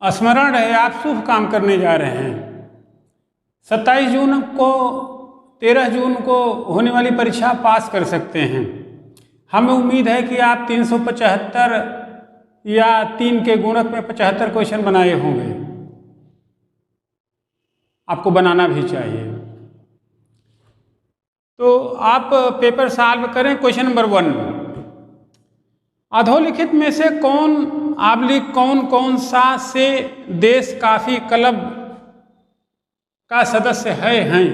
स्मरण रहे आप शुभ काम करने जा रहे हैं। 27 जून को 13 जून को होने वाली परीक्षा पास कर सकते हैं। हमें उम्मीद है कि आप 375 या 3 के गुणक में 75 क्वेश्चन बनाए होंगे। आपको बनाना भी चाहिए। तो आप पेपर सॉल्व करें। क्वेश्चन नंबर 1, अधोलिखित में से कौन कौन सा से देश काफी क्लब का सदस्य हैं।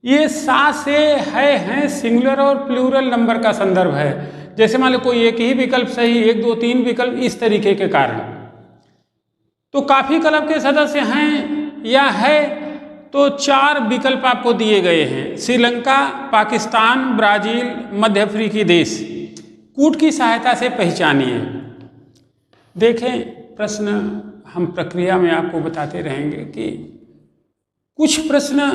ये सा से हैं सिंगुलर और प्लूरल नंबर का संदर्भ है। जैसे मान लो कोई एक ही विकल्प सही, 1 2 3 विकल्प, इस तरीके के कारण। तो काफी क्लब के सदस्य हैं या है, तो 4 विकल्प आपको दिए गए हैं। श्रीलंका, पाकिस्तान, ब्राजील, मध्य अफ्रीकी देश। कूट की सहायता से पहचानिए। देखें, प्रश्न हम प्रक्रिया में आपको बताते रहेंगे कि कुछ प्रश्न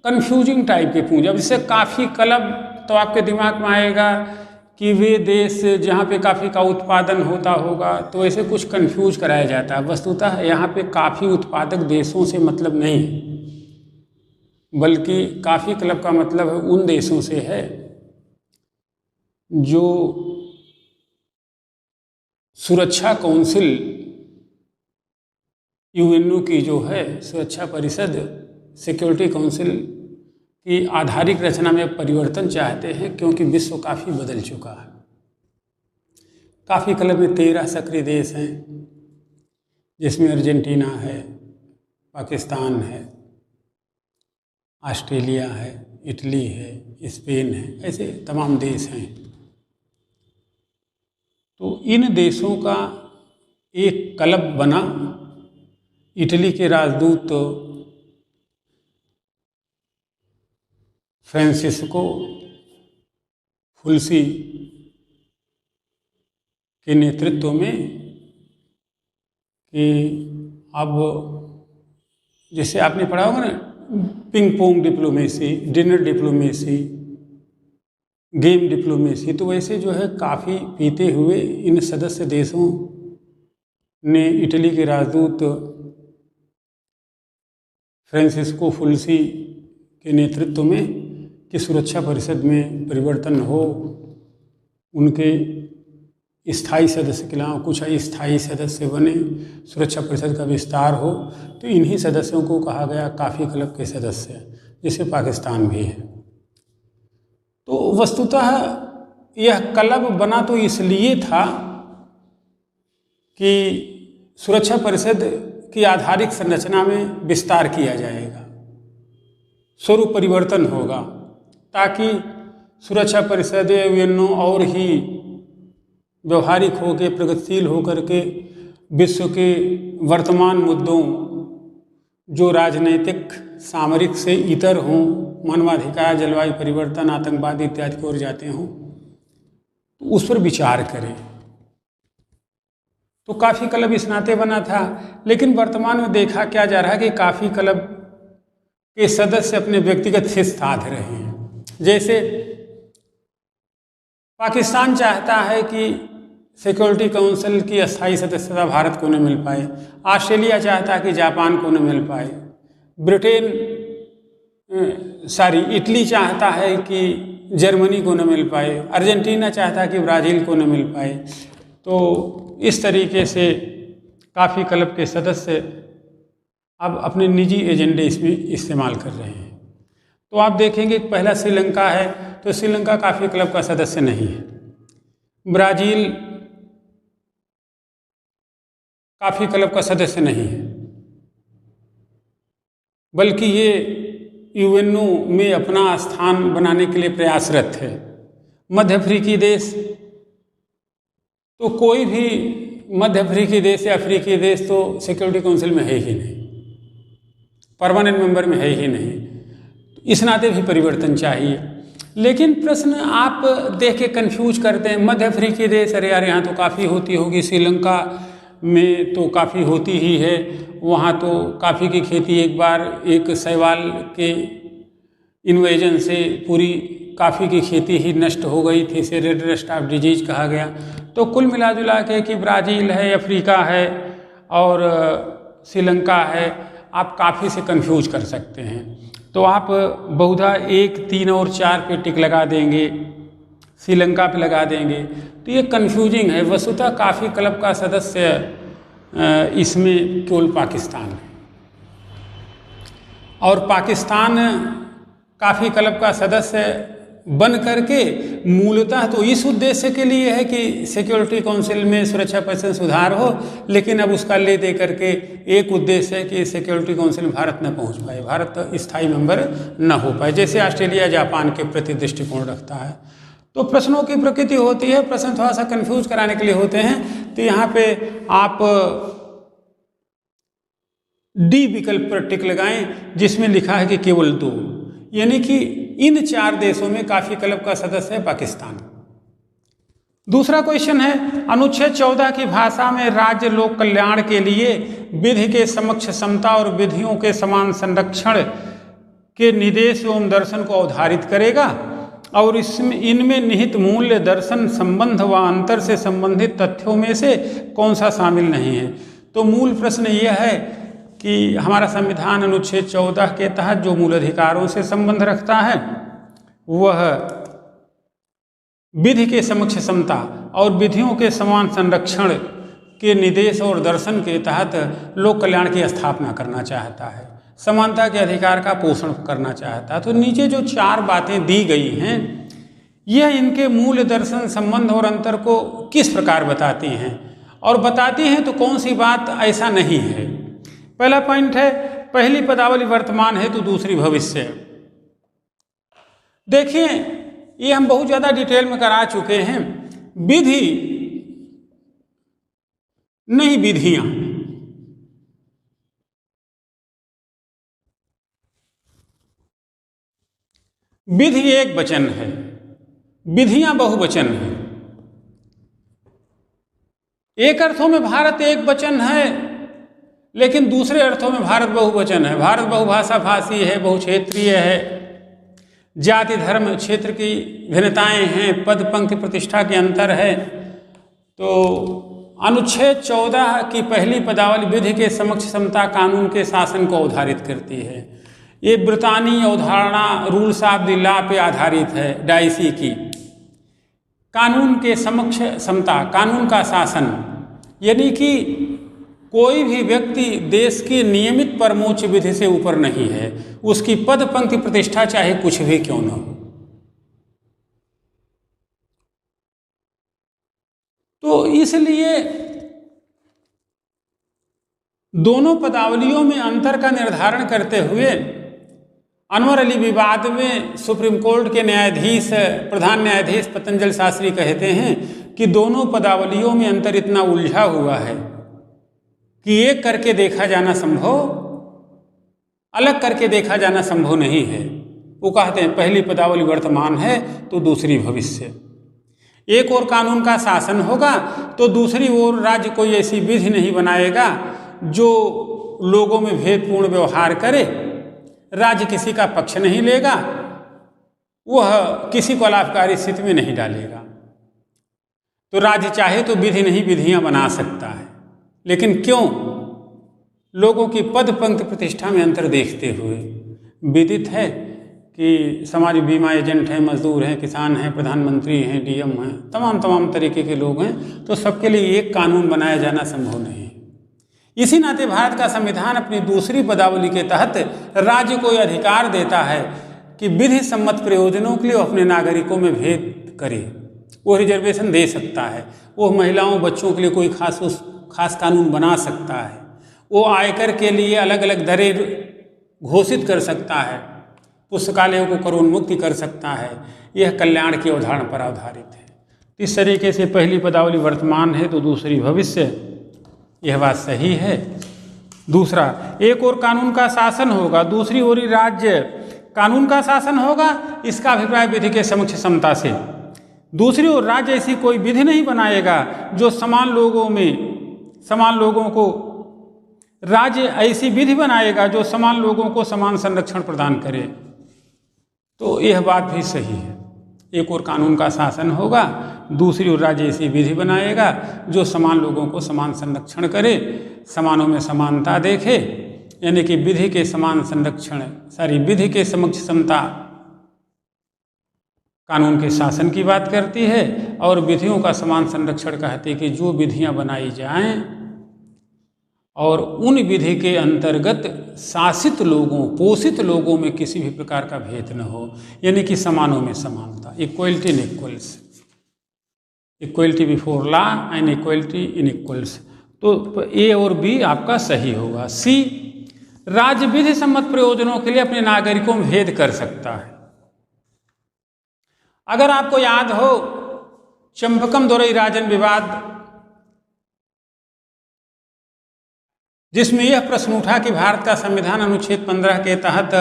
कंफ्यूजिंग टाइप के पूछे। अब जैसे काफ़ी क्लब, तो आपके दिमाग में आएगा कि वे देश जहाँ पे काफ़ी का उत्पादन होता होगा, तो ऐसे कुछ कंफ्यूज कराया जाता है। वस्तुतः यहाँ पे काफ़ी उत्पादक देशों से मतलब नहीं है, बल्कि काफ़ी क्लब का मतलब उन देशों से है जो सुरक्षा काउंसिल यूएनओ की जो है सुरक्षा परिषद, सिक्योरिटी काउंसिल की आधारिक रचना में परिवर्तन चाहते हैं, क्योंकि विश्व काफ़ी बदल चुका है। काफ़ी क्लब में 13 सक्रिय देश हैं, जिसमें अर्जेंटीना है, पाकिस्तान है, ऑस्ट्रेलिया है, इटली है, स्पेन है, ऐसे तमाम देश हैं। तो इन देशों का एक क्लब बना। इटली के राजदूत फ्रांसिस्को फुल्सी के नेतृत्व में कि अब जैसे आपने पढ़ा होगा ना, ping pong diplomacy, dinner diplomacy, game diplomacy, तो वैसे जो है काफ़ी पीते हुए इन सदस्य देशों ने इटली के राजदूत फ्रांसिस्को फुल्सी के नेतृत्व में कि सुरक्षा परिषद में परिवर्तन हो, उनके स्थायी सदस्य के अलावा कुछ अस्थायी सदस्य बने, सुरक्षा परिषद का विस्तार हो, तो इन्हीं सदस्यों को कहा गया काफ़ी क्लब के सदस्य, जैसे पाकिस्तान भी है। तो वस्तुतः यह क्लब बना तो इसलिए था कि सुरक्षा परिषद की आधारिक संरचना में विस्तार किया जाएगा, स्वरूप परिवर्तन होगा, ताकि सुरक्षा परिषद यूएनओ और ही व्यवहारिक होकर, प्रगतिशील होकर के विश्व के वर्तमान मुद्दों जो राजनीतिक सामरिक से इतर हों, मानवाधिकार, जलवायु परिवर्तन, आतंकवाद इत्यादि की ओर जाते हों, तो उस पर विचार करें। तो काफ़ी क्लब इस नाते बना था। लेकिन वर्तमान में देखा क्या जा रहा है कि काफ़ी क्लब के सदस्य अपने व्यक्तिगत हित साध रहे हैं। जैसे पाकिस्तान चाहता है कि सिक्योरिटी काउंसिल की अस्थायी सदस्यता भारत को न मिल पाए, ऑस्ट्रेलिया चाहता है कि जापान को न मिल पाए, इटली चाहता है कि जर्मनी को न मिल पाए, अर्जेंटीना चाहता है कि ब्राज़ील को न मिल पाए। तो इस तरीके से काफ़ी क्लब के सदस्य अब अपने निजी एजेंडे इसमें इस्तेमाल कर रहे हैं। तो आप देखेंगे पहला श्रीलंका है, तो श्रीलंका काफ़ी क्लब का सदस्य नहीं है। ब्राज़ील काफ़ी क्लब का सदस्य नहीं है, बल्कि ये यूएनओ में अपना स्थान बनाने के लिए प्रयासरत है। मध्य अफ्रीकी देश, तो कोई भी मध्य अफ्रीकी देश या अफ्रीकी देश तो सिक्योरिटी काउंसिल में है ही नहीं, परमानेंट मेंबर में है ही नहीं। इस नाते भी परिवर्तन चाहिए। लेकिन प्रश्न आप देख के कंफ्यूज करते हैं। मध्य अफ्रीकी देश, अरे यार यहाँ तो काफ़ी होती होगी, श्रीलंका में तो काफ़ी होती ही है, वहाँ तो काफ़ी की खेती एक बार एक शैवाल के इन्वेजन से पूरी काफ़ी की खेती ही नष्ट हो गई थी, इसे रेड रस्ट ऑफ डिजीज कहा गया। तो कुल मिला जुला के कि ब्राज़ील है, अफ्रीका है और श्रीलंका है, आप काफ़ी से कंफ्यूज कर सकते हैं। तो आप बहुधा 1, 3 और 4 पे टिक लगा देंगे, श्रीलंका पे लगा देंगे, तो ये कंफ्यूजिंग है। वस्तुतः काफ़ी क्लब का सदस्य इसमें केवल पाकिस्तान है, और पाकिस्तान काफ़ी क्लब का सदस्य बन करके मूलतः तो इस उद्देश्य के लिए है कि सिक्योरिटी काउंसिल में सुरक्षा परिषद सुधार हो, लेकिन अब उसका ले दे करके एक उद्देश्य है कि सिक्योरिटी काउंसिल में भारत न पहुंच पाए, भारत स्थायी मेंबर न हो पाए, जैसे ऑस्ट्रेलिया जापान के प्रति दृष्टिकोण रखता है। तो प्रश्नों की प्रकृति होती है, प्रश्न थोड़ा सा कंफ्यूज कराने के लिए होते हैं। तो यहाँ पे आप डी विकल्प पर टिक लगाएं, जिसमें लिखा है कि केवल 2, यानी कि इन 4 देशों में काफी क्लब का सदस्य है पाकिस्तान। दूसरा क्वेश्चन है, अनुच्छेद 14 की भाषा में राज्य लोक कल्याण के लिए विधि के समक्ष समता और विधियों के समान संरक्षण के निर्देश एवं दर्शन को अवधारित करेगा, और इसमें इनमें निहित मूल्य, दर्शन, संबंध व अंतर से संबंधित तथ्यों में से कौन सा शामिल नहीं है। तो मूल प्रश्न यह है कि हमारा संविधान अनुच्छेद 14 के तहत जो मूल अधिकारों से संबंध रखता है वह विधि के समक्ष समता और विधियों के समान संरक्षण के निर्देश और दर्शन के तहत लोक कल्याण की स्थापना करना चाहता है, समानता के अधिकार का पोषण करना चाहता है। तो नीचे जो 4 बातें दी गई हैं, यह इनके मूल, दर्शन, संबंध और अंतर को किस प्रकार बताती हैं, और बताती हैं तो कौन सी बात ऐसा नहीं है। पहला पॉइंट है, पहली पदावली वर्तमान है तो दूसरी भविष्य है। देखिए, ये हम बहुत ज्यादा डिटेल में करा चुके हैं। विधि नहीं, विधियां। विधि एक वचन है, विधियां बहुवचन है। एक अर्थों में भारत एक वचन है, लेकिन दूसरे अर्थों में भारत बहुवचन है। भारत बहुभाषा भाषी है, बहुक्षेत्रीय है, जाति धर्म क्षेत्र की भिन्नताएं हैं, पद पंक्ति प्रतिष्ठा के अंतर है। तो अनुच्छेद 14 की पहली पदावली विधि के समक्ष समता कानून के शासन को अवधारित करती है। ये ब्रितानी अवधारणा रूल्स ऑफ द लॉ पे आधारित है, डाइसी की। कानून के समक्ष समता, कानून का शासन, यानी कि कोई भी व्यक्ति देश की नियमित परमोच्च विधि से ऊपर नहीं है, उसकी पद पंक्ति प्रतिष्ठा चाहे कुछ भी क्यों न हो। तो इसलिए दोनों पदावलियों में अंतर का निर्धारण करते हुए अनवर अली विवाद में सुप्रीम कोर्ट के न्यायाधीश, प्रधान न्यायाधीश पतंजलि शास्त्री कहते हैं कि दोनों पदावलियों में अंतर इतना उलझा हुआ है कि एक करके देखा जाना संभव, अलग करके देखा जाना संभव नहीं है। वो कहते हैं पहली पदावली वर्तमान है तो दूसरी भविष्य। एक और कानून का शासन होगा तो दूसरी ओर राज्य कोई ऐसी विधि नहीं बनाएगा जो लोगों में भेदपूर्ण व्यवहार करे। राज्य किसी का पक्ष नहीं लेगा, वह किसी को लाभकारी स्थिति में नहीं डालेगा। तो राज्य चाहे तो विधि नहीं, विधियां बना सकता है, लेकिन क्यों? लोगों की पद पंक्ति प्रतिष्ठा में अंतर देखते हुए। विदित है कि समाज बीमा एजेंट हैं, मजदूर हैं, किसान हैं, प्रधानमंत्री हैं, डीएम हैं, तमाम तरीके के लोग हैं, तो सबके लिए एक कानून बनाया जाना संभव नहीं। इसी नाते भारत का संविधान अपनी दूसरी पदावली के तहत राज्य को यह अधिकार देता है कि विधि सम्मत प्रयोजनों के लिए अपने नागरिकों में भेद करे। वो रिजर्वेशन दे सकता है, वो महिलाओं बच्चों के लिए कोई खास कानून बना सकता है, वो आयकर के लिए अलग अलग दरें घोषित कर सकता है, पुस्तकालयों को करोन्मुक्ति कर सकता है। यह कल्याण की अवधारणा पर आधारित है। इस तरीके से पहली पदावली वर्तमान है तो दूसरी भविष्य, यह बात सही है। दूसरा, एक और कानून का शासन होगा, दूसरी ओर राज्य कानून का शासन होगा, इसका अभिप्राय विधि के समक्ष समता से। दूसरी ओर राज्य ऐसी कोई विधि नहीं बनाएगा जो समान लोगों को राज्य ऐसी विधि बनाएगा जो समान लोगों को समान संरक्षण प्रदान करे। तो यह बात भी सही है। एक और कानून का शासन होगा, दूसरी ओर राज्य ऐसी विधि बनाएगा जो समान लोगों को समान संरक्षण करे, समानों में समानता देखे, यानी कि विधि के समान संरक्षण विधि के समक्ष समता कानून के शासन की बात करती है, और विधियों का समान संरक्षण कहती है कि जो विधियां बनाई जाएं और उन विधि के अंतर्गत शासित लोगों, पोषित लोगों में किसी भी प्रकार का भेद न हो, यानी कि समानों में समानता, equality in equals, equality before law and equality in equals. तो ए और बी आपका सही होगा। सी, राज्य विधि सम्मत प्रयोजनों के लिए अपने नागरिकों में भेद कर सकता है। अगर आपको याद हो चंपकम दोरई राजन विवाद, जिसमें यह प्रश्न उठा कि भारत का संविधान अनुच्छेद 15 के तहत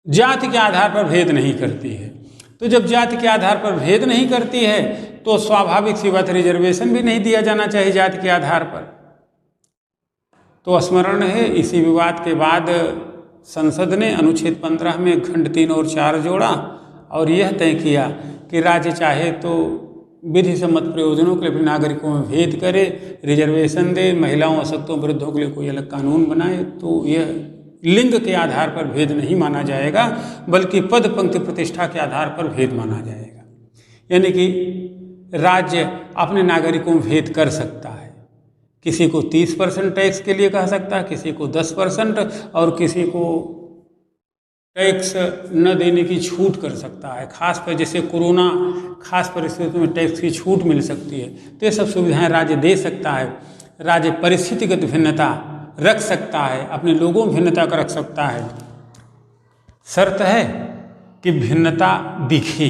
जाति के आधार पर भेद नहीं करती है, तो जब जाति के आधार पर भेद नहीं करती है तो स्वाभाविक सी बात रिजर्वेशन भी नहीं दिया जाना चाहिए जाति के आधार पर। तो स्मरण है, इसी विवाद के बाद संसद ने अनुच्छेद 15 में खंड 3 और 4 जोड़ा और यह तय किया कि राज्य चाहे तो विधि सम्मत प्रयोजनों के लिए अपने नागरिकों में भेद करे, रिजर्वेशन दे, महिलाओं अशक्तों वृद्धों के लिए कोई अलग कानून बनाए, तो यह लिंग के आधार पर भेद नहीं माना जाएगा, बल्कि पद पंक्ति प्रतिष्ठा के आधार पर भेद माना जाएगा। यानी कि राज्य अपने नागरिकों में भेद कर सकता है, किसी को 30% टैक्स के लिए कह सकता है, किसी को 10% और किसी को टैक्स न देने की छूट कर सकता है। खास पर जैसे कोरोना खास परिस्थितियों में टैक्स की छूट मिल सकती है, तो ये सब सुविधाएं राज्य दे सकता है। राज्य परिस्थितिगत भिन्नता रख सकता है, अपने लोगों में भिन्नता का रख सकता है। शर्त है कि भिन्नता दिखे,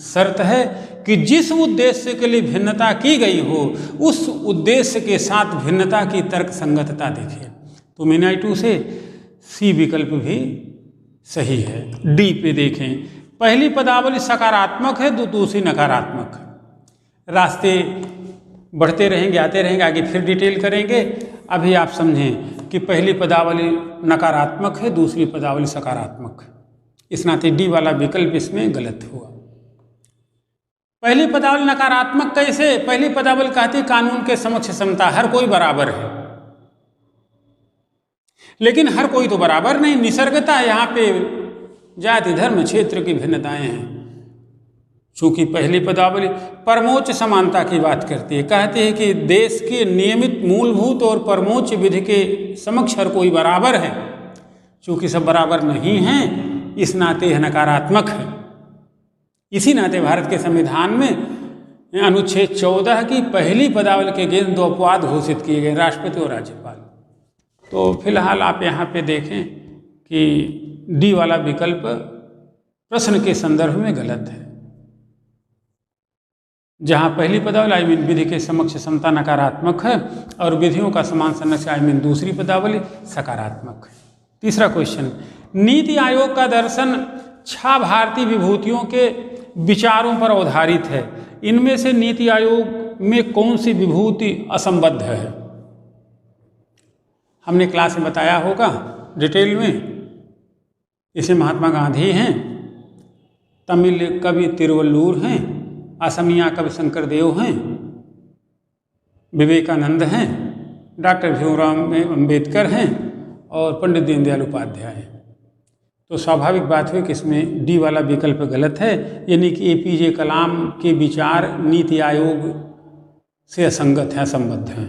शर्त है कि जिस उद्देश्य के लिए भिन्नता की गई हो उस उद्देश्य के साथ भिन्नता की तर्क संगतता दिखे। तो मीनाई 2 से सी विकल्प भी सही है। डी पे देखें, पहली पदावली सकारात्मक है, दूसरी नकारात्मक है। रास्ते बढ़ते रहेंगे, आते रहेंगे, आगे फिर डिटेल करेंगे। अभी आप समझें कि पहली पदावली नकारात्मक है, दूसरी पदावली सकारात्मक है, इस नाते डी वाला विकल्प इसमें गलत हुआ। पहली पदावली नकारात्मक कैसे? पहली पदावली कहती है कानून के समक्ष समता, हर कोई बराबर है, लेकिन हर कोई तो बराबर नहीं, निसर्गता है, यहाँ पे जाति धर्म क्षेत्र की भिन्नताएं हैं। चूंकि पहली पदावली परमोच्च समानता की बात करती है, कहती है कि देश के नियमित मूलभूत और परमोच्च विधि के समक्ष हर कोई बराबर है। चूंकि सब बराबर नहीं हैं, इस नाते यह नकारात्मक है। इसी नाते भारत के संविधान में अनुच्छेद 14 की पहली पदावली के अगेंस्ट 2 अपवाद घोषित किए गए, राष्ट्रपति और राज्यपाल। तो फिलहाल आप यहाँ पे देखें कि डी वाला विकल्प प्रश्न के संदर्भ में गलत है। जहाँ पहली पदावली विधि के समक्ष समता नकारात्मक है और विधियों का समान संरक्षण दूसरी पदावली सकारात्मक है। तीसरा क्वेश्चन, नीति आयोग का दर्शन 6 भारतीय विभूतियों के विचारों पर आधारित है, इनमें से नीति आयोग में कौन सी विभूति असंबद्ध है? हमने क्लास में बताया होगा डिटेल में। इसे महात्मा गांधी हैं, तमिल कवि तिरुवल्लूर हैं, असमिया कवि शंकर देव हैं, विवेकानंद हैं, डॉक्टर भीमराव अम्बेडकर हैं और पंडित दीनदयाल उपाध्याय हैं। तो स्वाभाविक बात हुई कि इसमें डी वाला विकल्प गलत है, यानी कि APJ कलाम के विचार नीति आयोग से असंगत हैं, असंबद्ध हैं।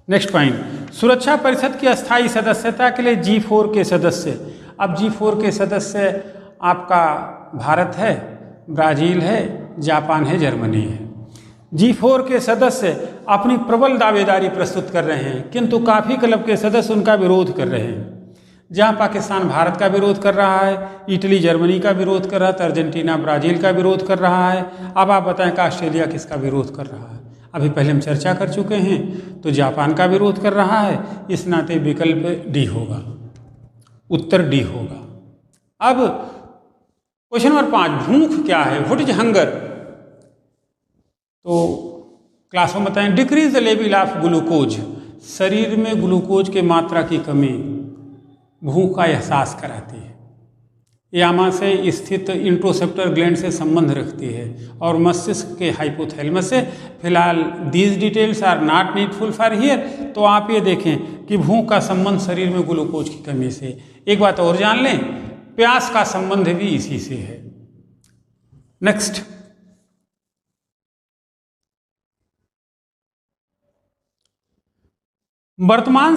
नेक्स्ट पॉइंट, सुरक्षा परिषद की अस्थायी सदस्यता के लिए G4 के सदस्य। अब G4 के सदस्य आपका भारत है, ब्राज़ील है, जापान है, जर्मनी है। G4 के सदस्य अपनी प्रबल दावेदारी प्रस्तुत कर रहे हैं, किंतु काफ़ी क्लब के सदस्य उनका विरोध कर रहे हैं। जहां पाकिस्तान भारत का विरोध कर रहा है, इटली जर्मनी का विरोध कर रहा है, अर्जेंटीना ब्राज़ील का विरोध कर रहा है। अब आप बताएं कि ऑस्ट्रेलिया किसका विरोध कर रहा है? अभी पहले हम चर्चा कर चुके हैं, तो जापान का विरोध कर रहा है। इस नाते विकल्प डी होगा, उत्तर डी होगा। अब क्वेश्चन नंबर 5, भूख क्या है? What is hunger? तो क्लास में बताएं, decrease the level of glucose, शरीर में ग्लूकोज के मात्रा की कमी भूख का एहसास कराती है। यामा से स्थित इंट्रोसेप्टर ग्लैंड से संबंध रखती है और मस्तिष्क के हाइपोथैलेमस से। फिलहाल these details are not needful for here. तो आप ये देखें कि भूख का संबंध शरीर में ग्लूकोज की कमी से। एक बात और जान लें, प्यास का संबंध भी इसी से है। नेक्स्ट, वर्तमान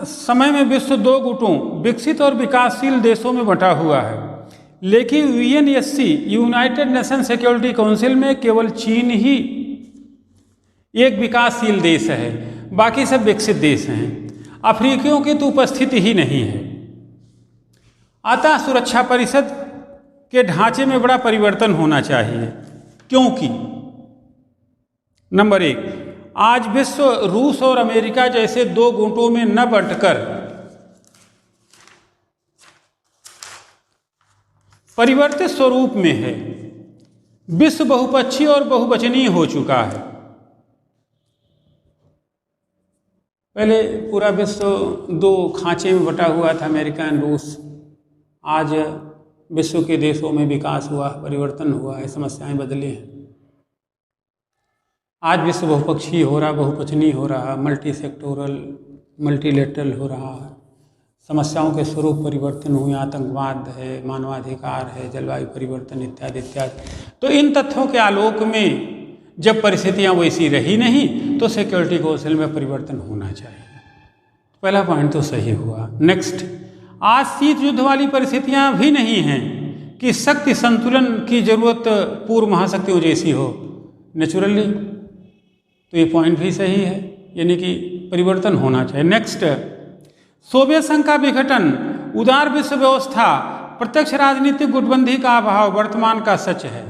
समय में विश्व 2 गुटों विकसित और विकासशील देशों में बंटा हुआ है, लेकिन UNSC United nation security council में केवल चीन ही एक विकासशील देश है, बाकी सब विकसित देश हैं। अफ्रीकियों की तो उपस्थिति ही नहीं है। अतः सुरक्षा परिषद के ढांचे में बड़ा परिवर्तन होना चाहिए, क्योंकि नंबर 1, आज विश्व रूस और अमेरिका जैसे 2 गुटों में न बंटकर परिवर्तित स्वरूप में है। विश्व बहुपक्षीय और बहुवचनीय हो चुका है। पहले पूरा विश्व 2 खांचे में बटा हुआ था, अमेरिका और रूस। आज विश्व के देशों में विकास हुआ, परिवर्तन हुआ है, समस्याएं बदली हैं। आज विश्व बहुपक्षीय हो रहा, बहुवचनीय हो रहा, मल्टी सेक्टोरल, मल्टीलेटरल हो रहा है। समस्याओं के स्वरूप परिवर्तन हुए, आतंकवाद है, मानवाधिकार है, जलवायु परिवर्तन इत्यादि इत्यादि। तो इन तथ्यों के आलोक में जब परिस्थितियां वैसी रही नहीं, तो सिक्योरिटी काउंसिल में परिवर्तन होना चाहिए। पहला पॉइंट तो सही हुआ। नेक्स्ट, आज शीत युद्ध वाली परिस्थितियां भी नहीं हैं कि शक्ति संतुलन की जरूरत पूर्व महाशक्तियों जैसी हो नेचुरली, तो ये पॉइंट भी सही है, यानी कि परिवर्तन होना चाहिए। नेक्स्ट, सोवियत संघ का विघटन, उदार विश्व व्यवस्था, प्रत्यक्ष राजनीतिक गुटबंदी का अभाव वर्तमान का सच है,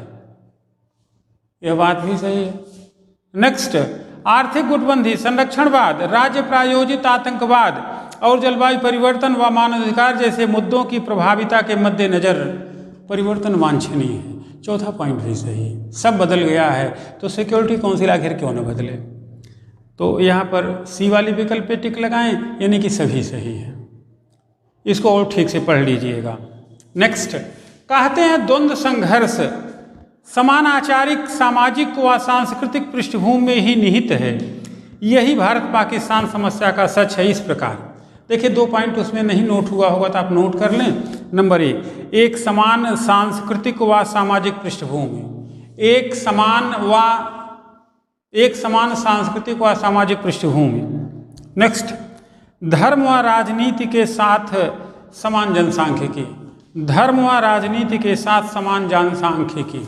यह बात भी सही है। नेक्स्ट, आर्थिक गुटबंदी, संरक्षणवाद, राज्य प्रायोजित आतंकवाद और जलवायु परिवर्तन व मानवाधिकार जैसे मुद्दों की प्रभाविता के मद्देनजर परिवर्तन वांछनीय है। चौथा पॉइंट भी सही, सब बदल गया है तो सिक्योरिटी काउंसिल आखिर क्यों न बदले। तो यहाँ पर सी वाली विकल्प पे टिक लगाएं, यानी कि सभी सही है। इसको और ठीक से पढ़ लीजिएगा। नेक्स्ट, कहते हैं द्वंद्व संघर्ष समान आचारिक, सामाजिक व सांस्कृतिक पृष्ठभूमि में ही निहित है। यही भारत पाकिस्तान समस्या का सच है। इस प्रकार देखिए, 2 पॉइंट उसमें नहीं नोट हुआ होगा तो आप नोट कर लें। नंबर 1, एक समान सांस्कृतिक व सामाजिक पृष्ठभूमि, एक समान सांस्कृतिक व सामाजिक पृष्ठभूमि। नेक्स्ट, धर्म व राजनीति के साथ समान जनसांख्यिकी, धर्म व राजनीति के साथ समान जनसांख्यिकी।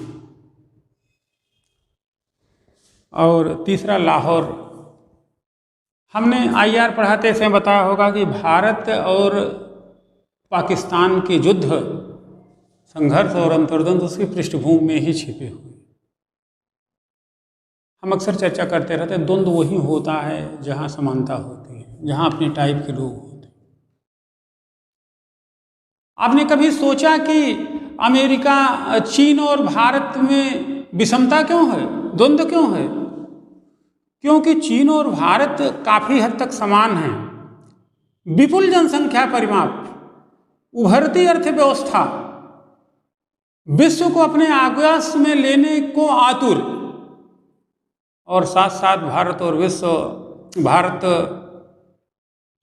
और तीसरा, लाहौर। हमने IR पढ़ाते समय बताया होगा कि भारत और पाकिस्तान के युद्ध, संघर्ष और अंतर्द्वंद उसकी पृष्ठभूमि में ही छिपे हुए। हम अक्सर चर्चा करते रहते हैं, द्वंद्व वही होता है जहाँ समानता होती है, जहाँ अपने टाइप के लोग होते हैं। आपने कभी सोचा कि अमेरिका, चीन और भारत में विषमता क्यों है, द्वंद्व क्यों है? क्योंकि चीन और भारत काफी हद तक समान हैं। विपुल जनसंख्या परिमाप, उभरती अर्थव्यवस्था, विश्व को अपने आग्रास में लेने को आतुर, और साथ साथ भारत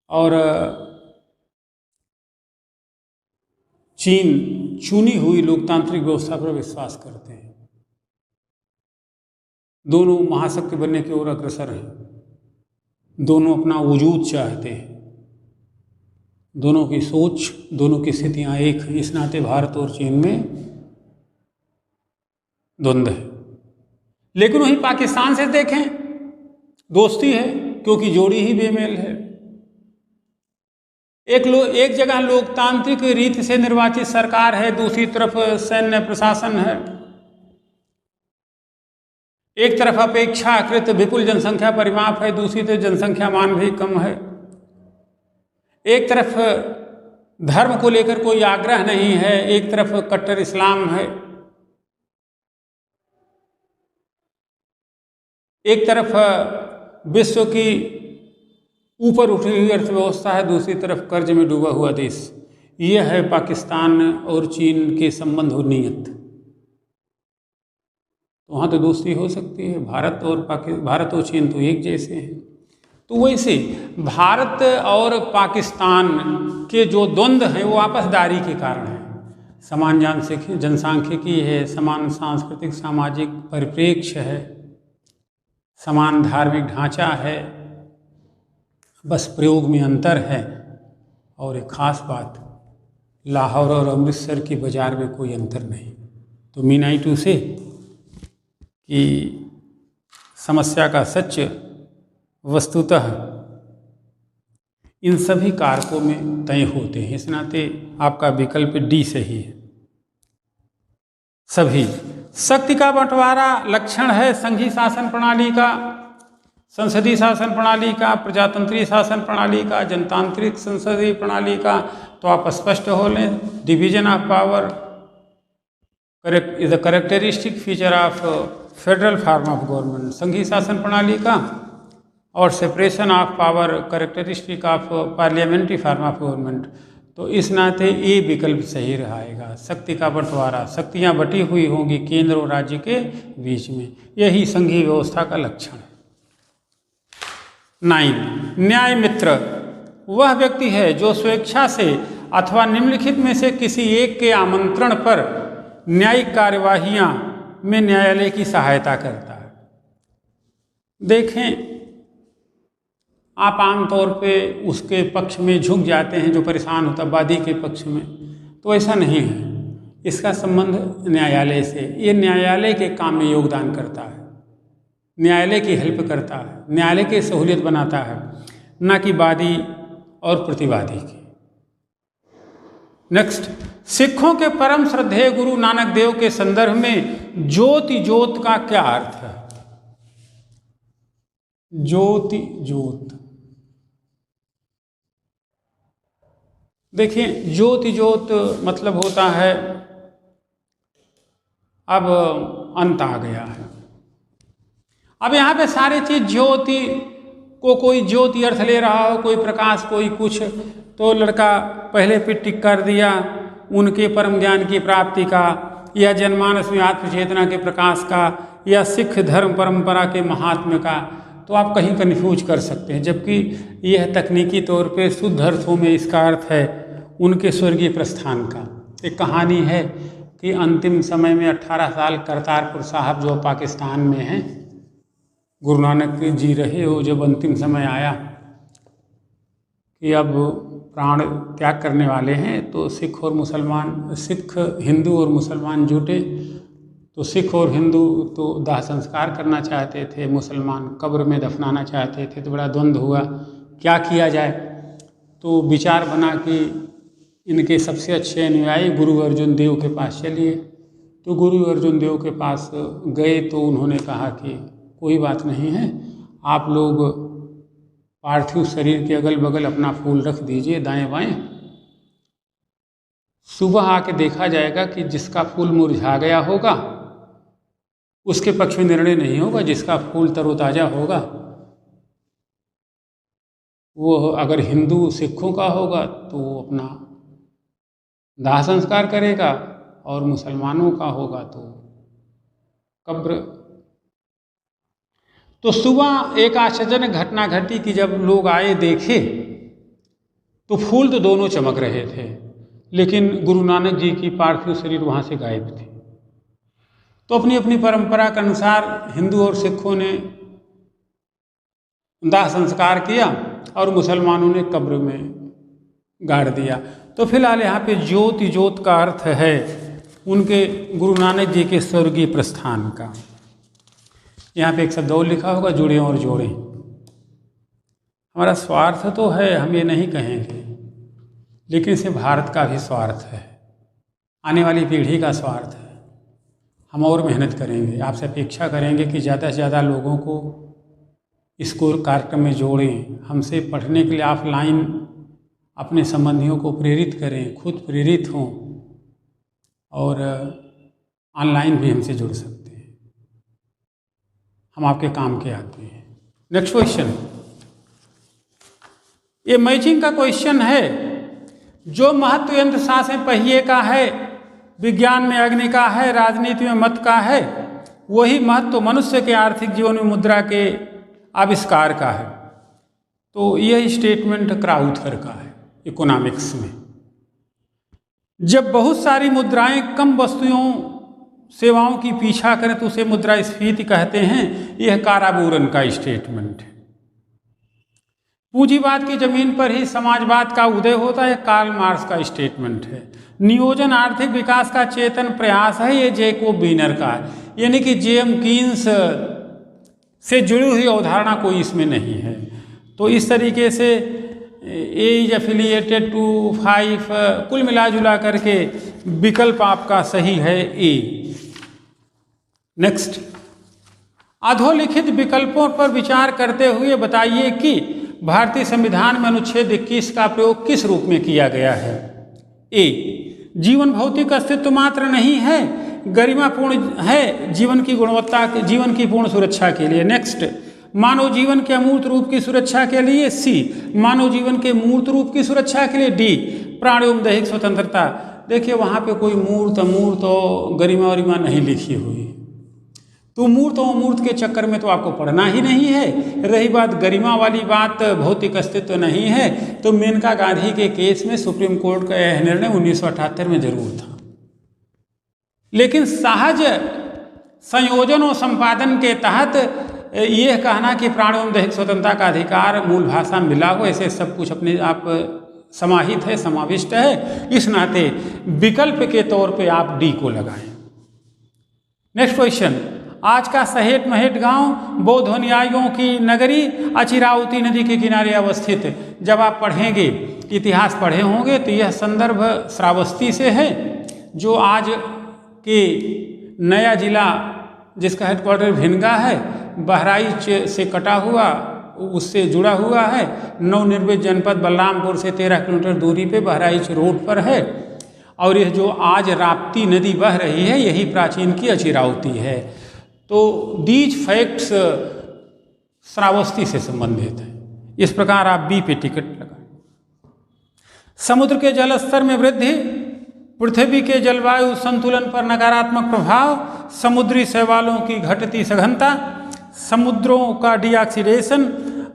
और चीन चुनी हुई लोकतांत्रिक व्यवस्था पर विश्वास करते हैं। दोनों महाशक्ति बनने की ओर अग्रसर हैं, दोनों अपना वजूद चाहते हैं, दोनों की सोच, दोनों की स्थितियां एक हैं। इस नाते भारत और चीन में द्वंद्व है। लेकिन वहीं पाकिस्तान से देखें, दोस्ती है, क्योंकि जोड़ी ही बेमेल है। एक जगह लोकतांत्रिक रीति से निर्वाचित सरकार है, दूसरी तरफ सैन्य प्रशासन है। एक तरफ अपेक्षाकृत विपुल जनसंख्या परिमाप है, दूसरी तरफ जनसंख्या मान भी कम है। एक तरफ धर्म को लेकर कोई आग्रह नहीं है, एक तरफ कट्टर इस्लाम है। एक तरफ विश्व की ऊपर उठी हुई अर्थव्यवस्था है, दूसरी तरफ कर्ज में डूबा हुआ देश। ये है पाकिस्तान और चीन के संबंध और नीयत। तो वहाँ तो दोस्ती हो सकती है, भारत और चीन तो एक जैसे हैं। तो वैसे भारत और पाकिस्तान के जो द्वंद्व हैं वो आपसदारी के कारण हैं। समान जनसांख्यिकी है, समान सांस्कृतिक सामाजिक परिप्रेक्ष्य है, समान धार्मिक ढांचा है, बस प्रयोग में अंतर है। और एक ख़ास बात, लाहौर और अमृतसर की बाज़ार में कोई अंतर नहीं। तो मीन आई टू से कि समस्या का सच वस्तुतः इन सभी कारकों में तय होते हैं। इस नाते आपका विकल्प डी सही है। सभी शक्ति का बंटवारा लक्षण है संघीय शासन प्रणाली का, संसदीय शासन प्रणाली का, प्रजातंत्रीय शासन प्रणाली का, जनतांत्रिक संसदीय प्रणाली का। तो आप स्पष्ट हो लें, division of power is the characteristic feature of federal form of government, संघीय शासन प्रणाली का, और separation of power characteristic of parliamentary form of government. तो इस नाते ए विकल्प सही रहेगा। शक्ति का बंटवारा, शक्तियाँ बटी हुई होंगी केंद्र और राज्य के बीच में, यही संघीय व्यवस्था का लक्षण है। 9, न्याय मित्र वह व्यक्ति है जो स्वेच्छा से अथवा निम्नलिखित में से किसी एक के आमंत्रण पर न्यायिक कार्यवाहियां में न्यायालय की सहायता करता है। देखें, आप आमतौर पे उसके पक्ष में झुक जाते हैं जो परेशान होता, वादी के पक्ष में, तो ऐसा नहीं है। इसका संबंध न्यायालय से, ये न्यायालय के काम में योगदान करता है, न्यायालय की हेल्प करता है, न्यायालय की सहूलियत बनाता है, ना कि वादी और प्रतिवादी की। नेक्स्ट, सिखों के परम श्रद्धेय गुरु नानक देव के संदर्भ में ज्योति ज्योत का क्या अर्थ है? ज्योति ज्योत, देखिए ज्योति ज्योत मतलब होता है अब अंत आ गया है। अब यहाँ पे सारी चीज ज्योति को, कोई ज्योति अर्थ ले रहा हो, कोई प्रकाश, कोई कुछ, तो लड़का पहले पे टिक कर दिया उनके परम ज्ञान की प्राप्ति का, या जनमानस में आत्मचेतना के प्रकाश का, या सिख धर्म परंपरा के महात्म्य का। तो आप कहीं कन्फ्यूज कर सकते हैं, जबकि यह तकनीकी तौर पे शुद्ध अर्थों में इसका अर्थ है उनके स्वर्गीय प्रस्थान का। एक कहानी है कि अंतिम समय में 18 साल करतारपुर साहब जो पाकिस्तान में हैं, गुरु नानक जी रहे, वो जब अंतिम समय आया कि अब प्राण त्याग करने वाले हैं, तो सिख हिंदू और मुसलमान जुटे। तो सिख और हिंदू तो दाह संस्कार करना चाहते थे, मुसलमान कब्र में दफनाना चाहते थे। तो बड़ा द्वंद्व हुआ, क्या किया जाए। तो विचार बना कि इनके सबसे अच्छे अनुयायी गुरु अर्जुन देव के पास चलिए। तो गुरु अर्जुन देव के पास गए तो उन्होंने कहा कि कोई बात नहीं है, आप लोग पार्थिव शरीर के अगल बगल अपना फूल रख दीजिए दाएं बाएं, सुबह आके देखा जाएगा कि जिसका फूल मुरझा गया होगा उसके पक्ष में निर्णय नहीं होगा, जिसका फूल तरोताजा होगा वो अगर हिंदू सिखों का होगा तो वो अपना दाह संस्कार करेगा, और मुसलमानों का होगा तो कब्र। तो सुबह एक आश्चर्यजनक घटना घटी कि जब लोग आए देखे तो फूल तो दोनों चमक रहे थे, लेकिन गुरु नानक जी की पार्थिव शरीर वहाँ से गायब थी। तो अपनी अपनी परंपरा के अनुसार हिंदू और सिखों ने दाह संस्कार किया और मुसलमानों ने कब्र में गाड़ दिया। तो फिलहाल यहाँ पे ज्योति ज्योत का अर्थ है उनके गुरु नानक जी के स्वर्गीय प्रस्थान का। यहाँ पे एक शब्द और लिखा होगा, जुड़े और जोड़े। हमारा स्वार्थ तो है, हम ये नहीं कहेंगे, लेकिन इसे भारत का भी स्वार्थ है, आने वाली पीढ़ी का स्वार्थ है। हम और मेहनत करेंगे, आपसे अपेक्षा करेंगे कि ज़्यादा से ज़्यादा लोगों को इसको कार्यक्रम में जोड़ें, हमसे पढ़ने के लिए ऑफलाइन अपने संबंधियों को प्रेरित करें, खुद प्रेरित हों, और ऑनलाइन भी हमसे जुड़ सकते हैं। हम आपके काम के आदमी हैं। नेक्स्ट क्वेश्चन, ये मैचिंग का क्वेश्चन है। जो महत्व यंत्र सांसें पहिए का है, विज्ञान में अग्नि का है, राजनीति में मत का है, वही महत्व मनुष्य के आर्थिक जीवन में मुद्रा के आविष्कार का है। तो यह स्टेटमेंट क्राउथर का है इकोनॉमिक्स में। जब बहुत सारी मुद्राएं कम वस्तुओं सेवाओं की पीछा करें तो उसे मुद्रास्फीति कहते हैं। यह काराबूरन का स्टेटमेंट है। पूंजीवाद की जमीन पर ही समाजवाद का उदय होता है, कार्ल मार्क्स का स्टेटमेंट है। नियोजन आर्थिक विकास का चेतन प्रयास है, ये जेकोब वीनर का है। यानी कि जेएम कीन्स से जुड़ी हुई अवधारणा कोई इसमें नहीं है। तो इस तरीके से ए इज एफिलिएटेड टू 5, कुल मिला जुला करके विकल्प आपका सही है ए। नेक्स्ट, अधोलिखित विकल्पों पर विचार करते हुए बताइए कि भारतीय संविधान में अनुच्छेद 21 का प्रयोग किस रूप में किया गया है। ए, जीवन भौतिक अस्तित्व मात्र नहीं है, गरिमापूर्ण है जीवन की गुणवत्ता, जीवन की पूर्ण सुरक्षा के लिए। नेक्स्ट, मानव जीवन के अमूर्त रूप की सुरक्षा के लिए। सी, मानव जीवन के मूर्त रूप की सुरक्षा के लिए। डी, प्राण एवं दैहिक स्वतंत्रता। देखिए वहाँ पे कोई मूर्त अमूर्त और गरिमा वरिमा नहीं लिखी हुई। तो मूर्त और अमूर्त के चक्कर में तो आपको पढ़ना ही नहीं है। रही बात गरिमा वाली बात, भौतिक अस्तित्व नहीं है, तो मेनका गांधी के केस में सुप्रीम कोर्ट का यह निर्णय 1978 में जरूर था। लेकिन सहज संयोजन और संपादन के तहत यह कहना कि प्राण एवं दैहिक स्वतंत्रता का अधिकार मूल भाषा में मिला हो, ऐसे सब कुछ अपने आप समाहित है, समाविष्ट है। इस नाते विकल्प के तौर पे आप डी को लगाएं। नेक्स्ट क्वेश्चन, आज का सहेट महेट गांव बौद्ध अनुयायियों की नगरी अचिरावती नदी के किनारे अवस्थित। जब आप पढ़ेंगे, इतिहास पढ़े होंगे, तो यह संदर्भ श्रावस्ती से है, जो आज के नया जिला जिसका हेडक्वार्टर भिनगा है, बहराइच से कटा हुआ, उससे जुड़ा हुआ है। नवनिर्मित जनपद बलरामपुर से 13 किलोमीटर दूरी पे बहराइच रोड पर है। और यह जो आज राप्ती नदी बह रही है, यही प्राचीन की अचिरावती है। तो दीज फैक्ट्स श्रावस्ती से संबंधित है। इस प्रकार आप बी पे टिकट लगाएं। समुद्र के जल स्तर में वृद्धि, पृथ्वी के जलवायु संतुलन पर नकारात्मक प्रभाव, समुद्री शैवालों की घटती सघनता, समुद्रों का डिऑक्सीडेशन,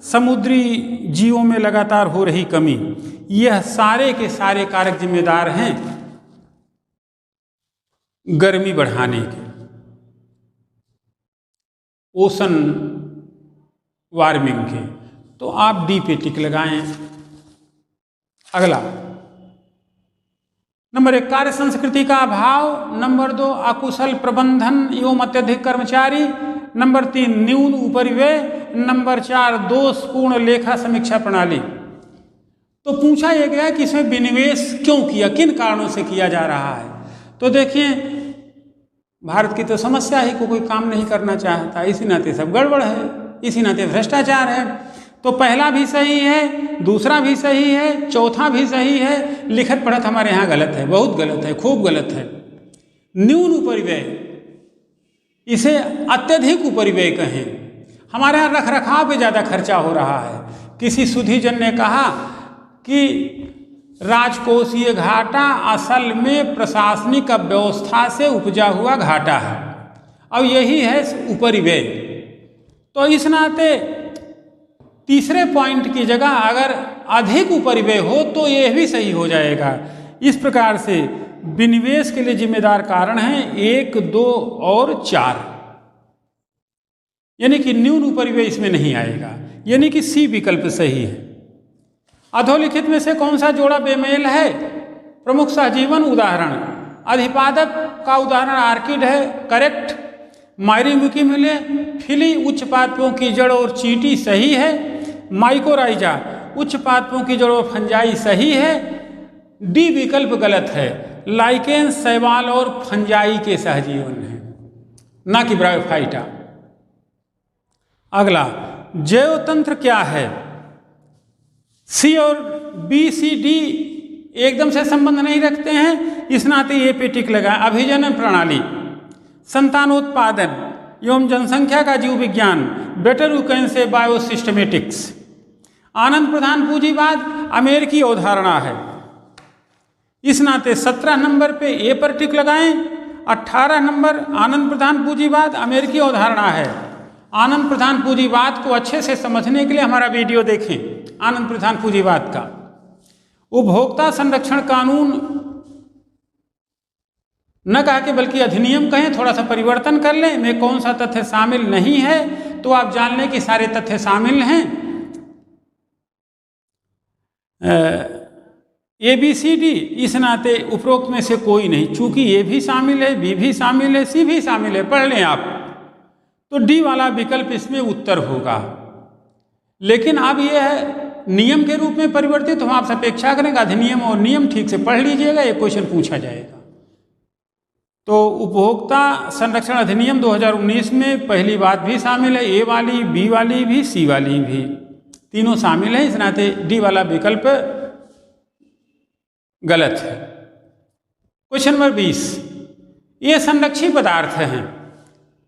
समुद्री जीवों में लगातार हो रही कमी, यह सारे के सारे कारक जिम्मेदार हैं गर्मी बढ़ाने के, ओशन वार्मिंग के। तो आप डी पे टिक लगाएं। अगला नंबर 1, कार्य संस्कृति का अभाव। नंबर 2, अकुशल प्रबंधन एवं अत्यधिक कर्मचारी। नंबर 3, न्यून उपरिव्यय। नंबर 4, दोषपूर्ण लेखा समीक्षा प्रणाली। तो पूछा यह गया कि इसमें विनिवेश क्यों किया, किन कारणों से किया जा रहा है। तो देखिए, भारत की तो समस्या ही कोई काम नहीं करना चाहता, इसी नाते सब गड़बड़ है, इसी नाते भ्रष्टाचार है। तो पहला भी सही है, दूसरा भी सही है, चौथा भी सही है। लिखत पढ़त हमारे यहाँ गलत है, बहुत गलत है, खूब गलत है। न्यून उपरिव्यय, इसे अत्यधिक उपरिव्यय कहें। हमारे यहाँ रख रखाव पे ज़्यादा खर्चा हो रहा है। किसी सुधीजन ने कहा कि राजकोषीय घाटा असल में प्रशासनिक व्यवस्था से उपजा हुआ घाटा है, अब यही है उपरिव्यय। तो इस नाते तीसरे पॉइंट की जगह अगर अधिक उपरिव्यय हो तो यह भी सही हो जाएगा। इस प्रकार से विनिवेश के लिए जिम्मेदार कारण हैं 1, 2 और 4, यानी कि न्यून उपरिव्यय इसमें नहीं आएगा, यानी कि सी विकल्प सही है। अधोलिखित में से कौन सा जोड़ा बेमेल है। प्रमुख सहजीवन उदाहरण, अधिपादक का उदाहरण आर्किड है, करेक्ट। मायरीमुकी मिले, फिली उच्च पादपों की जड़ और चींटी सही है। माइकोराइजा उच्च पादपों की जड़ और फंजाई सही है। डी विकल्प गलत है, लाइकेन शैवाल और फंजाई के सहजीवन है, ना कि ब्रायोफाइटा। अगला, जैवतंत्र क्या है। सी और बी, सी, डी एकदम से संबंध नहीं रखते हैं, इस नाते ये पे टिक लगाएं। अभिजनन प्रणाली, संतानोत्पादन एवं जनसंख्या का जीव विज्ञान, बेटर यू कैन से बायोसिस्टमेटिक्स। आनंद प्रधान पूंजीवाद अमेरिकी अवधारणा है। इस नाते 17 नंबर पे ए पर टिक लगाएं। 18 नंबर आनंद प्रधान पूंजीवाद अमेरिकी अवधारणा है। आनंद प्रधान पूंजीवाद को अच्छे से समझने के लिए हमारा वीडियो देखें, आनंद प्रधान पूंजीवाद का। उपभोक्ता संरक्षण कानून न कहा कि बल्कि अधिनियम कहें, थोड़ा सा परिवर्तन कर लें, में कौन सा तथ्य शामिल नहीं है तो आप जान लें कि सारे तथ्य शामिल हैं। ABCD, इस नाते उपरोक्त में से कोई नहीं, चूंकि ए भी शामिल है, बी भी शामिल है, सी भी शामिल है, पढ़ लें आप, तो डी वाला विकल्प इसमें उत्तर होगा। लेकिन अब यह है नियम के रूप में परिवर्तित, हम आपसे अपेक्षा करेंगे अधिनियम और नियम ठीक से पढ़ लीजिएगा, एक क्वेश्चन पूछा जाएगा। तो उपभोक्ता संरक्षण अधिनियम 2019 में पहली बात भी शामिल है, ए वाली, बी वाली भी, सी वाली भी, तीनों शामिल है। इस नाते डी वाला विकल्प गलत है। क्वेश्चन नंबर 20, ये संरक्षी पदार्थ हैं,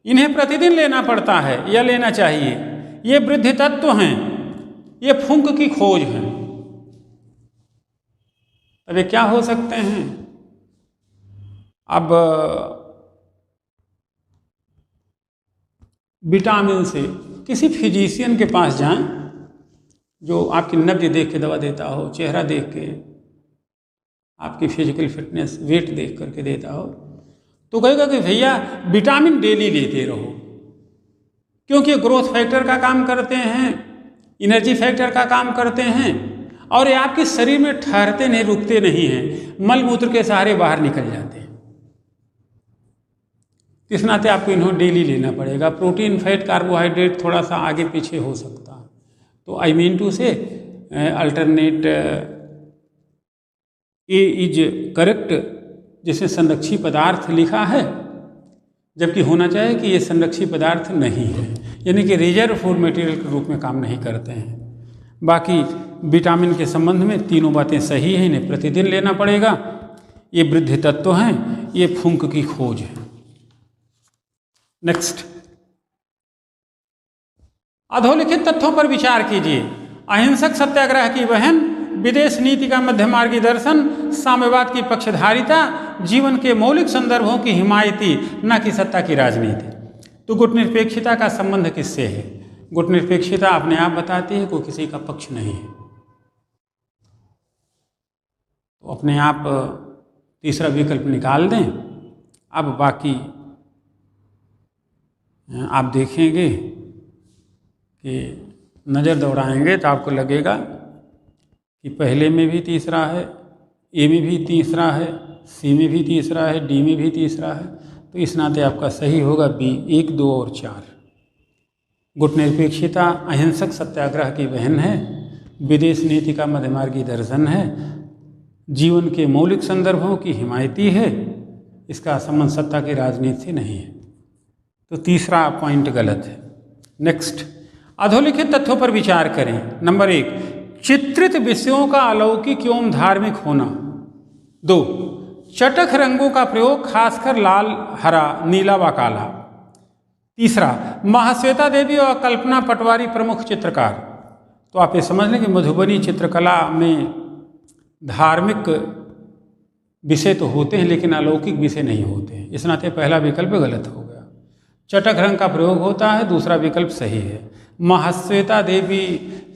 इन्हें प्रतिदिन लेना पड़ता है या लेना चाहिए, ये वृद्धि तत्व हैं, ये फुंक की खोज है। अब ये क्या हो सकते हैं? अब विटामिन से किसी फिजिशियन के पास जाएं जो आपकी नब्ज देख के दवा देता हो, चेहरा देख के, आपकी फिजिकल फिटनेस, वेट देख करके देता हो, तो कहेगा कि भैया विटामिन डेली लेते रहो, क्योंकि ग्रोथ फैक्टर का काम करते हैं, एनर्जी फैक्टर का काम करते हैं, और ये आपके शरीर में ठहरते नहीं, रुकते नहीं हैं, मल मूत्र के सहारे बाहर निकल जाते हैं। इस नाते आपको इन्हों डेली लेना पड़ेगा। प्रोटीन, फैट, कार्बोहाइड्रेट थोड़ा सा आगे पीछे हो सकता है, तो आई मीन टू से अल्टरनेट ए इज करेक्ट, जिसमें संरक्षी पदार्थ लिखा है, जबकि होना चाहिए कि ये संरक्षी पदार्थ नहीं है, यानी कि रिजर्व फूड मटेरियल के रूप में काम नहीं करते हैं। बाकी विटामिन के संबंध में तीनों बातें सही हैं, इन्हें प्रतिदिन लेना पड़ेगा, ये वृद्धि तत्व हैं, ये फुंक की खोज है। नेक्स्ट, अधोलिखित तथ्यों पर विचार कीजिए। अहिंसक सत्याग्रह की बहन, विदेश नीति का मध्यमार्गी दर्शन, साम्यवाद की पक्षधारिता, जीवन के मौलिक संदर्भों की हिमायती, न कि सत्ता की राजनीति। तो गुटनिरपेक्षता का संबंध किससे है? गुटनिरपेक्षता अपने आप बताती है कोई किसी का पक्ष नहीं है, तो अपने आप तीसरा विकल्प निकाल दें। अब बाकी आप देखेंगे कि नज़र दौड़ाएंगे तो आपको लगेगा कि पहले में भी तीसरा है, ए में भी तीसरा है, सी में भी तीसरा है, डी में भी तीसरा है, तो इस नाते आपका सही होगा बी, 1, 2 और 4। गुटनिरपेक्षता अहिंसक सत्याग्रह की बहन है, विदेश नीति का मध्यमार्गी दर्शन है, जीवन के मौलिक संदर्भों की हिमायती है, इसका संबंध सत्ता की राजनीति से नहीं है, तो तीसरा पॉइंट गलत है। नेक्स्ट, अधोलिखित तथ्यों पर विचार करें। नंबर 1, चित्रित विषयों का अलौकिक एवं धार्मिक होना। 2, चटख रंगों का प्रयोग, खासकर लाल, हरा, नीला व काला। तीसरा, महाश्वेता देवी और कल्पना पटवारी प्रमुख चित्रकार। तो आप ये समझ लें कि मधुबनी चित्रकला में धार्मिक विषय तो होते हैं लेकिन अलौकिक विषय नहीं होते हैं, इस नाते पहला विकल्प गलत हो गया। चटख रंग का प्रयोग होता है, दूसरा विकल्प सही है। महाश्वेता देवी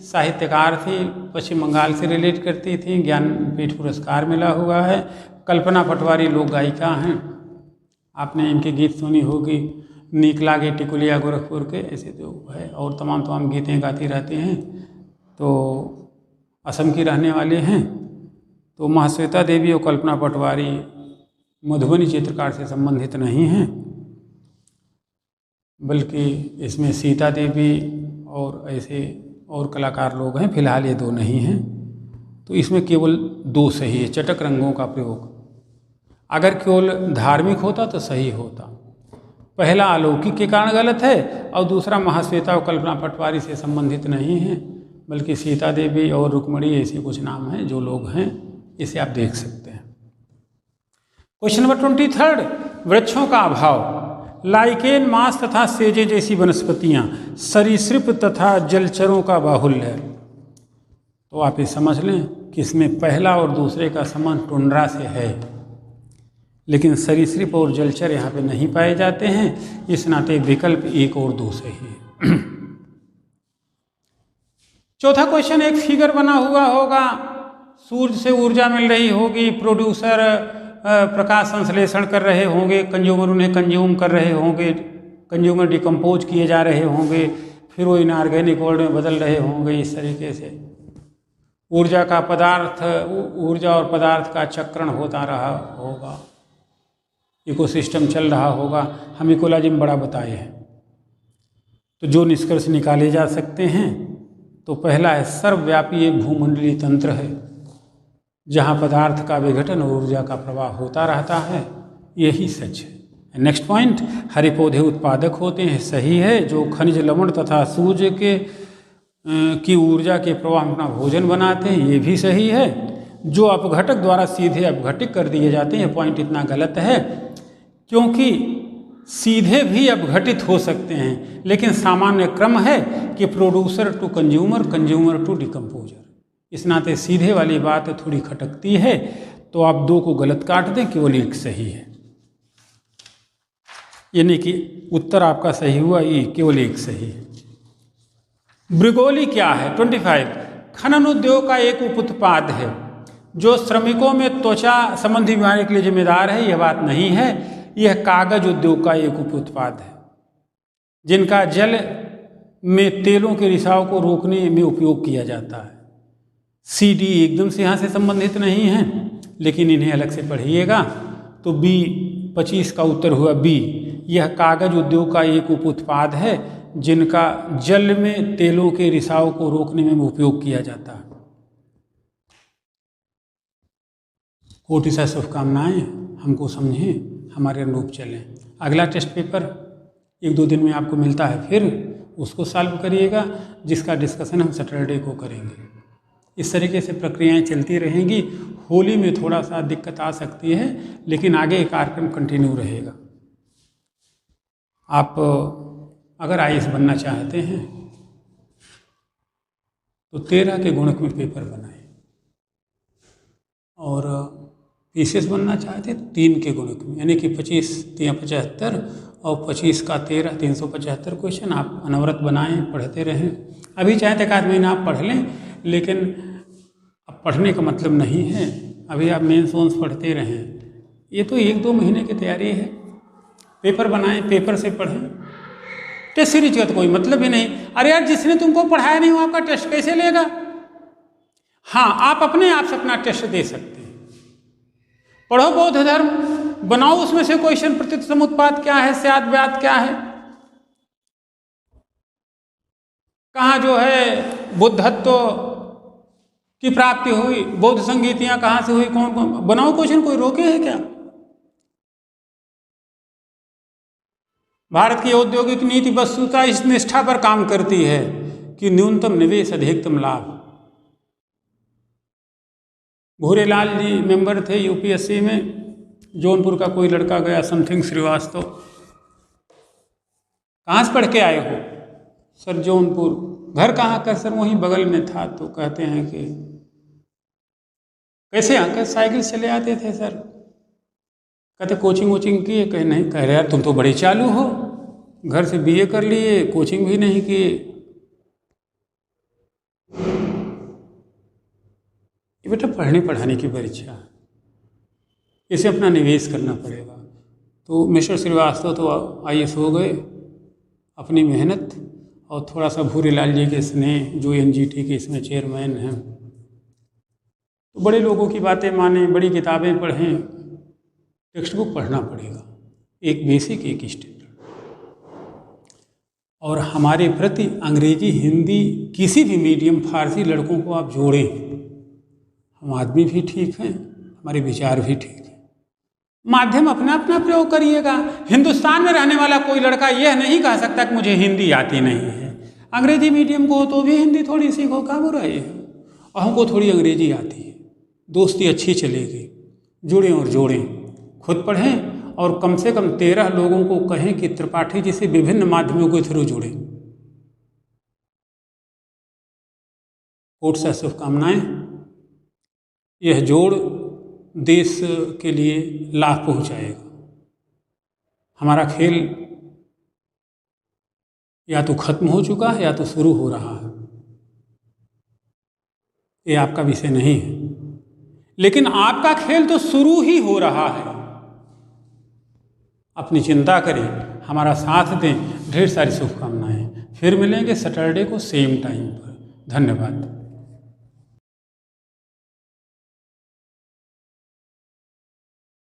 साहित्यकार थी, पश्चिम बंगाल से रिलेट करती थी, ज्ञानपीठ पुरस्कार मिला हुआ है। कल्पना पटवारी लोक गायिका हैं, आपने इनके गीत सुनी होगी, नीक लागे टिकुलिया गोरखपुर के, ऐसे तो है, और तमाम गीतें गाती रहती हैं, तो असम की रहने वाले हैं। तो महाश्वेता देवी और कल्पना पटवारी मधुबनी चित्रकार से संबंधित नहीं हैं, बल्कि इसमें सीता देवी और ऐसे और कलाकार लोग हैं, फिलहाल ये 2 नहीं हैं, तो इसमें केवल 2 सही है, चटक रंगों का प्रयोग। अगर केवल धार्मिक होता तो सही होता। पहला अलौकिक के कारण गलत है, और दूसरा महाश्वेता और कल्पना पटवारी से संबंधित नहीं है, बल्कि सीता देवी और रुक्मणी ऐसे कुछ नाम हैं जो लोग हैं, इसे आप देख सकते हैं। क्वेश्चन नंबर 23, वृक्षों का अभाव। लाइकेन, मांस तथा सेजे जैसी वनस्पतियां, सरीसृप तथा जलचरों का बाहुल्य। तो आप ये समझ लें कि इसमें पहला और दूसरे का संबंध टुंड्रा से है, लेकिन सरीसृप और जलचर यहाँ पे नहीं पाए जाते हैं, इस नाते विकल्प 1 और 2 सही है। चौथा क्वेश्चन, एक फिगर बना हुआ होगा, सूर्य से ऊर्जा मिल रही होगी, प्रोड्यूसर प्रकाश संश्लेषण कर रहे होंगे, कंज्यूमर उन्हें कंज्यूम कर रहे होंगे, कंज्यूमर डिकम्पोज किए जा रहे होंगे, फिर वो इनऑर्गेनिक वर्ल्ड में बदल रहे होंगे। इस तरीके से ऊर्जा और पदार्थ का चक्रण होता रहा होगा, इकोसिस्टम चल रहा होगा। हम इकोलॉजी में बड़ा बताए हैं। तो जो निष्कर्ष निकाले जा सकते हैं, तो पहला है सर्वव्यापी एक भूमंडलीय तंत्र है जहाँ पदार्थ का विघटन और ऊर्जा का प्रवाह होता रहता है, यही सच है। नेक्स्ट पॉइंट, हरे पौधे उत्पादक होते हैं, सही है। जो खनिज लवण तथा सूर्य की ऊर्जा के प्रवाह में अपना भोजन बनाते हैं, ये भी सही है। जो अपघटक द्वारा सीधे अपघटित कर दिए जाते हैं, पॉइंट इतना गलत है, क्योंकि सीधे भी अपघटित हो सकते हैं, लेकिन सामान्य क्रम है कि producer to consumer, consumer to decomposer. इस नाते सीधे वाली बात थोड़ी खटकती है, तो आप 2 को गलत काट दें, केवल 1 सही है। यानी कि उत्तर आपका सही हुआ, ये केवल 1 सही है। ब्रिगोली क्या है? 25, खनन उद्योग का एक उप उत्पाद है जो श्रमिकों में त्वचा संबंधी बीमारी के लिए जिम्मेदार है। यह बात नहीं है, यह कागज उद्योग का एक उप उत्पाद है जिनका जल में तेलों के रिसाव को रोकने में उपयोग किया जाता है। सी डी एकदम से यहाँ से संबंधित नहीं है, लेकिन इन्हें अलग से पढ़िएगा। तो बी 25 का उत्तर हुआ बी। यह कागज उद्योग का एक उप उत्पाद है जिनका जल में तेलों के रिसाव को रोकने में उपयोग किया जाता है। कोटि सा शुभकामनाएं, हमको समझें, हमारे अनुरूप चलें। अगला टेस्ट पेपर 1-2 दिन में आपको मिलता है, फिर उसको सॉल्व करिएगा, जिसका डिस्कशन हम सैटरडे को करेंगे। इस तरीके से प्रक्रियाएं चलती रहेंगी। होली में थोड़ा सा दिक्कत आ सकती है, लेकिन आगे कार्यक्रम कंटिन्यू रहेगा। आप अगर IAS बनना चाहते हैं तो 13 के गुणक में पेपर बनाएं, और PCS बनना चाहते हैं तो 3 के गुणक में, यानी कि 25 3 75 और 25 का 13 375 क्वेश्चन आप अनवरत बनाएं, पढ़ते रहें। अभी चाहे तो 1 महीना आप पढ़ लें, लेकिन अब पढ़ने का मतलब नहीं है अभी आप मेंस वोन्स पढ़ते रहें। ये तो 1-2 महीने की तैयारी है। पेपर बनाएं, पेपर से पढ़ें। टेस्ट सीरीज का तो कोई मतलब ही नहीं। अरे यार, जिसने तुमको पढ़ाया नहीं वो आपका टेस्ट कैसे लेगा? हाँ, आप अपने आप से अपना टेस्ट दे सकते हैं। पढ़ो बौद्ध धर्म, बनाओ उसमें से क्वेश्चन, प्रतीत समुत्पाद क्या है, स्याद व्याद क्या है, कहाँ जो है बुद्धत्व की प्राप्ति हुई, बौद्ध संगीतियां कहाँ से हुई, कौन कौन, बनाओ क्वेश्चन, कोई रोके है क्या? भारत की औद्योगिक नीति वस्तुतः इस निष्ठा पर काम करती है कि न्यूनतम निवेश अधिकतम लाभ। भूरेलाल जी मेंबर थे UPSC में, जौनपुर का कोई लड़का गया, समथिंग श्रीवास्तव। कहाँ से पढ़ के आए हो? सर जौनपुर। घर कहाँ का? सर वहीं बगल में था। तो कहते हैं कि कैसे आकर? साइकिल चले आते थे सर। कहते कोचिंग वोचिंग किए? कहे नहीं। कह रहे यार तुम तो बड़े चालू हो, घर से BA कर लिए, कोचिंग भी नहीं किए। ये बेटा पढ़ने पढ़ाने की परीक्षा है, इसे अपना निवेश करना पड़ेगा। तो मिस्टर श्रीवास्तव तो IAS हो गए, अपनी मेहनत और थोड़ा सा भूरेलाल जी के स्नेह, जो NGT के इसमें चेयरमैन हैं, तो बड़े लोगों की बातें माने, बड़ी किताबें पढ़ें। टेक्स्ट बुक पढ़ना पड़ेगा, एक बेसिक एक स्टैंडर्ड। और हमारे प्रति अंग्रेजी हिंदी किसी भी मीडियम, फारसी लड़कों को आप जोड़ें। हम आदमी भी ठीक हैं, हमारे विचार भी ठीक हैं। माध्यम अपना अपना प्रयोग करिएगा। हिंदुस्तान में रहने वाला कोई लड़का यह नहीं कह सकता कि मुझे हिंदी आती नहीं है। अंग्रेजी मीडियम को तो भी हिंदी थोड़ी सीखो, क्या बुराई है? और हमको थोड़ी अंग्रेजी आती है, दोस्ती अच्छी चलेगी। जुड़ें और जोड़ें, खुद पढ़ें, और कम से कम 13 लोगों को कहें कि त्रिपाठी जी से विभिन्न माध्यमों के थ्रू जुड़ें। कोट से शुभकामनाएं। यह जोड़ देश के लिए लाभ पहुंचाएगा। हमारा खेल या तो खत्म हो चुका है या तो शुरू हो रहा है, ये आपका विषय नहीं है, लेकिन आपका खेल तो शुरू ही हो रहा है। अपनी चिंता करें, हमारा साथ दें। ढेर सारी शुभकामनाएं। फिर मिलेंगे सैटरडे को सेम टाइम पर। धन्यवाद।